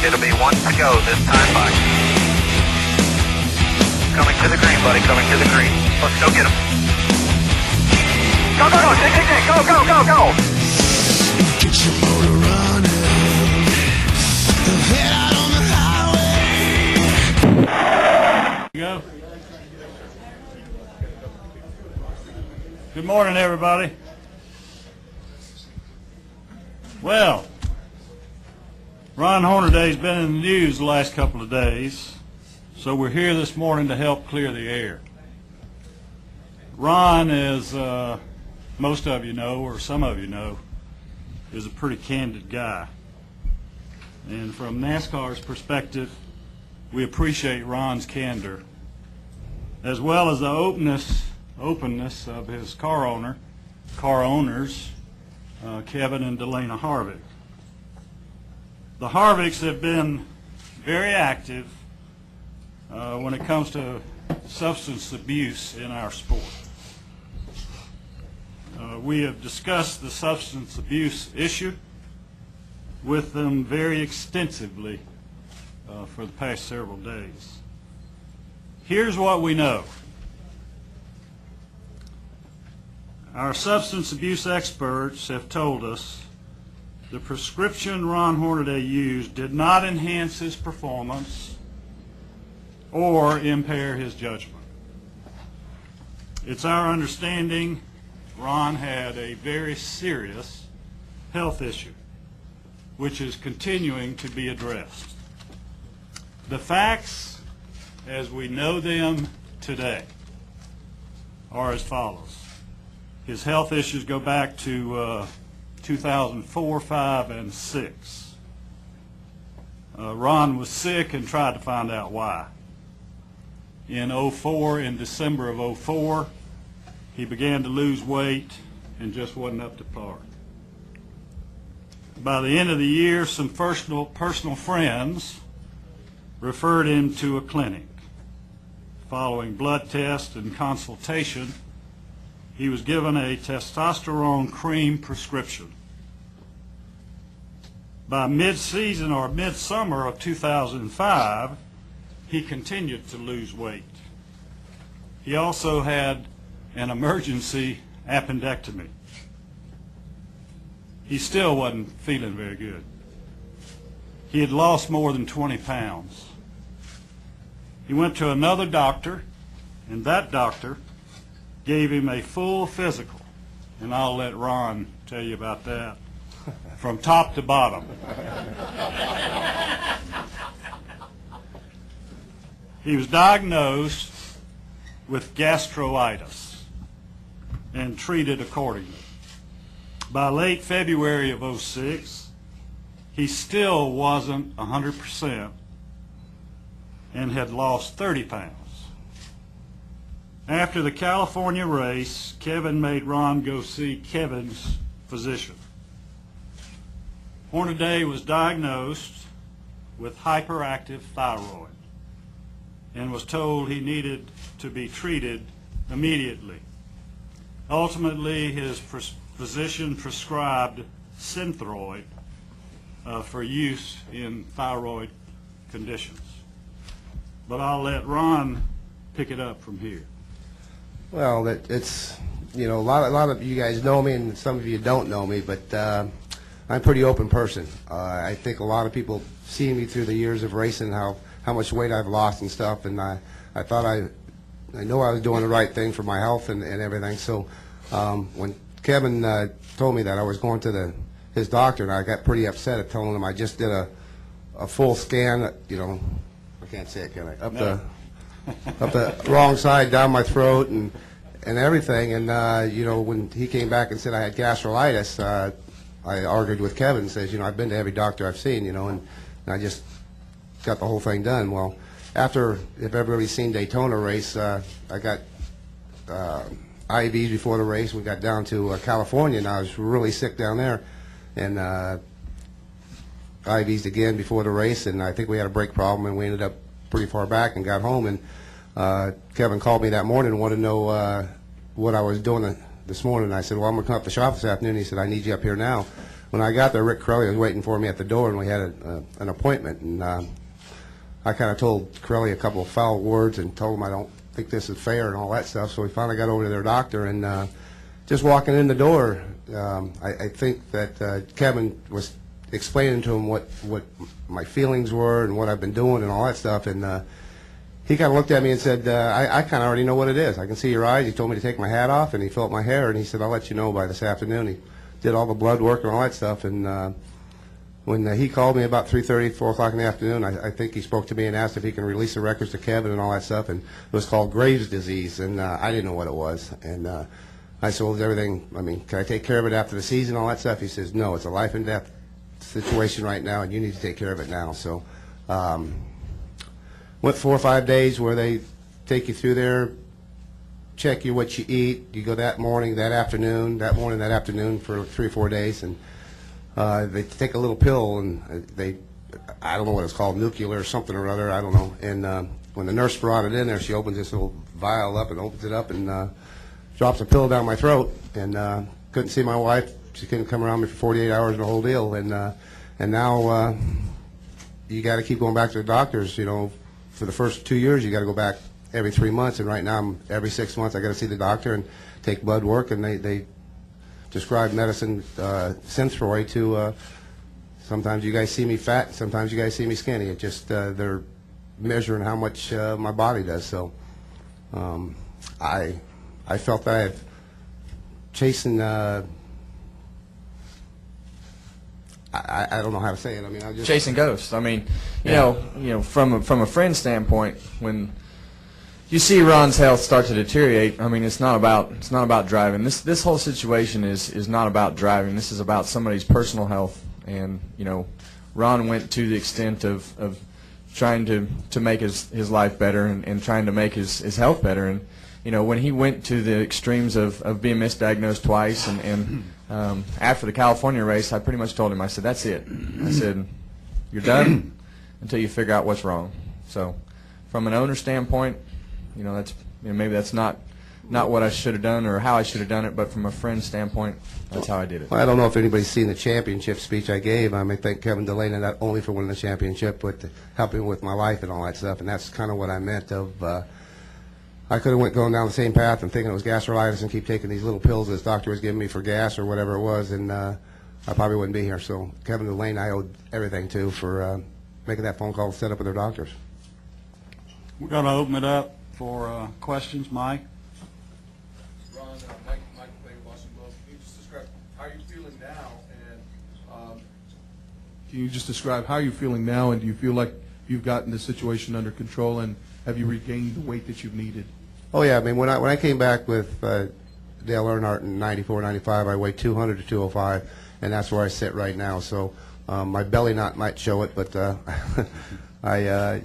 It'll be one to go this time by. Coming to the green, buddy. Coming to the green. Let's go get him. Go, go, go. Dig, dig, dig. Go, go, go, go. Get your motor running. Head out on the highway. Go. Good morning, everybody. Well, Ron Hornaday's been in the news the last couple of days, so we're here this morning to help clear the air. Ron, as most of you know, or some of you know, is a pretty candid guy. And from NASCAR's perspective, we appreciate Ron's candor, as well as the openness of his car owners, Kevin and Delana Harvick. The Harvicks have been very active when it comes to substance abuse in our sport. We have discussed the substance abuse issue with them very extensively for the past several days. Here's what we know. Our substance abuse experts have told us the prescription Ron Hornaday used did not enhance his performance or impair his judgment. It's our understanding Ron had a very serious health issue, which is continuing to be addressed. The facts, as we know them today, are as follows. His health issues go back to 2004, 5, and 6. Ron was sick and tried to find out why. In December of 04, he began to lose weight and just wasn't up to par. By the end of the year, some personal friends referred him to a clinic. Following blood test and consultation, he was given a testosterone cream prescription. By mid-season or midsummer of 2005, he continued to lose weight. He also had an emergency appendectomy. He still wasn't feeling very good. He had lost more than 20 pounds. He went to another doctor, and that doctor gave him a full physical, and I'll let Ron tell you about that from top to bottom. He was diagnosed with gastritis and treated accordingly. By late February of 06, he still wasn't 100% and had lost 30 pounds. After the California race, Kevin made Ron go see Kevin's physician. Hornaday was diagnosed with hyperactive thyroid and was told he needed to be treated immediately. Ultimately, his physician prescribed Synthroid for use in thyroid conditions. But I'll let Ron pick it up from here. Well, it's, you know, a lot of you guys know me and some of you don't know me, but I'm a pretty open person. I think a lot of people see me through the years of racing, how much weight I've lost and stuff, and I thought I know I was doing the right thing for my health and everything. So when Kevin told me that I was going to his doctor, and I got pretty upset at telling him I just did a full scan, you know, I can't say it, can I? Up the wrong side, down my throat, and everything. And you know, when he came back and said I had gastritis, I argued with Kevin and says, you know, I've been to every doctor I've seen, you know, and I just got the whole thing done. Well, after, if everybody's seen Daytona race, I got IVs before the race. We got down to California, and I was really sick down there, and IVs again before the race, and I think we had a brake problem, and we ended up pretty far back and got home. And Kevin called me that morning and wanted to know what I was doing this morning. I said, well, I'm going to come up to the shop this afternoon. He said, I need you up here now. when I got there, Rick Corelli was waiting for me at the door, and we had an appointment. And I kind of told Corelli a couple of foul words and told him I don't think this is fair and all that stuff. So we finally got over to their doctor, and just walking in the door, I think that Kevin was explaining to him what my feelings were and what I've been doing and all that stuff, and he kind of looked at me and said, I kind of already know what it is. I can see your eyes. He told me to take my hat off, and he felt my hair, and he said, I'll let you know by this afternoon. He did all the blood work and all that stuff, and when he called me about 3:30, 4 o'clock in the afternoon, I think he spoke to me and asked if he can release the records to Kevin and all that stuff, and it was called Graves' disease, and I didn't know what it was. And I said, well, is everything, I mean, can I take care of it after the season, all that stuff? He says, no, it's a life and death situation right now, and you need to take care of it now. So went 4 or 5 days where they take you through there, check you what you eat. You go that morning, that afternoon, that morning, that afternoon for 3 or 4 days, and they take a little pill, and I don't know what it's called, nuclear or something or other, I don't know. And when the nurse brought it in there, she opens this little vial up and opens it up and drops a pill down my throat, and couldn't see my wife. She couldn't come around me for 48 hours and the whole deal. And now you got to keep going back to the doctors. You know, for the first 2 years, you got to go back every 3 months, and right now I'm every 6 months. I got to see the doctor and take blood work, and they prescribe medicine, Synthroid, to. Sometimes you guys see me fat, sometimes you guys see me skinny. It just they're measuring how much my body does. So I felt that I had chasing. I don't know how to say it. I mean, I just chasing ghosts. I mean, you know, from a friend standpoint, when you see Ron's health start to deteriorate, I mean, it's not about driving. This whole situation is not about driving. This is about somebody's personal health. And you know, Ron went to the extent of trying to make his life better and trying to make his health better. And you know, when he went to the extremes of being misdiagnosed twice, and after the California race, I pretty much told him, I said, that's it. I said, you're done until you figure out what's wrong. So from an owner standpoint, you know, that's, you know, maybe that's not what I should have done or how I should have done it, but from a friend standpoint, that's how I did it. Well, I don't know if anybody's seen the championship speech I gave. I may thank Kevin Delaney not only for winning the championship, but helping with my life and all that stuff, and that's kind of what I meant of I could have going down the same path and thinking it was gastritis and keep taking these little pills this doctor was giving me for gas or whatever it was, and I probably wouldn't be here. So Kevin Delaney, I owed everything to for making that phone call to set up with their doctors. We're going to open it up for questions. Mike? Ron, Mike Clay, Washington Globe. Can you just describe how you're feeling now, and can you just describe how you're feeling now, and do you feel like you've gotten the situation under control, and have you regained the weight that you've needed? Oh yeah, I mean when I came back with Dale Earnhardt in '94, '95, I weighed 200 to 205, and that's where I sit right now. So my belly knot might show it, but I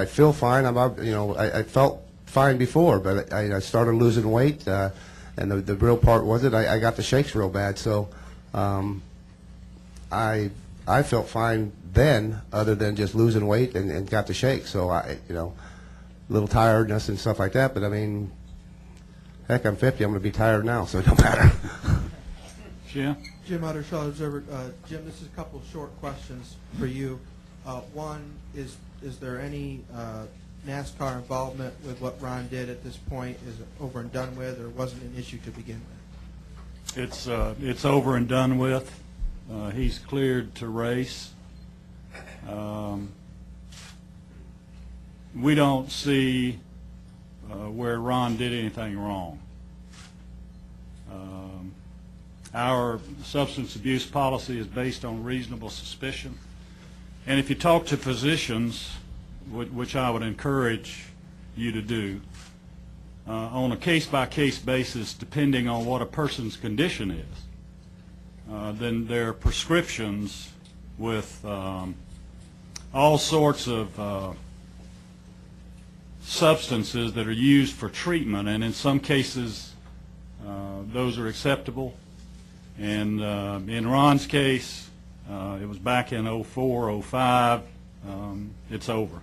feel fine. I felt fine before, but I started losing weight, and the real part was I got the shakes real bad. So I felt fine then, other than just losing weight and got the shakes. So a little tiredness and stuff like that. But I mean, heck, I'm 50. I'm going to be tired now, so it don't matter. Jim? Jim Uttershaw, Observer. Jim, this is a couple of short questions for you. One, is there any NASCAR involvement with what Ron did at this point? Is it over and done with, or wasn't an issue to begin with? It's over and done with. He's cleared to race. We don't see where Ron did anything wrong. Our substance abuse policy is based on reasonable suspicion. And if you talk to physicians, which I would encourage you to do, on a case-by-case basis, depending on what a person's condition is, then there are prescriptions with all sorts of substances that are used for treatment, and in some cases those are acceptable. And in Ron's case, it was back in '04, '05. It's over.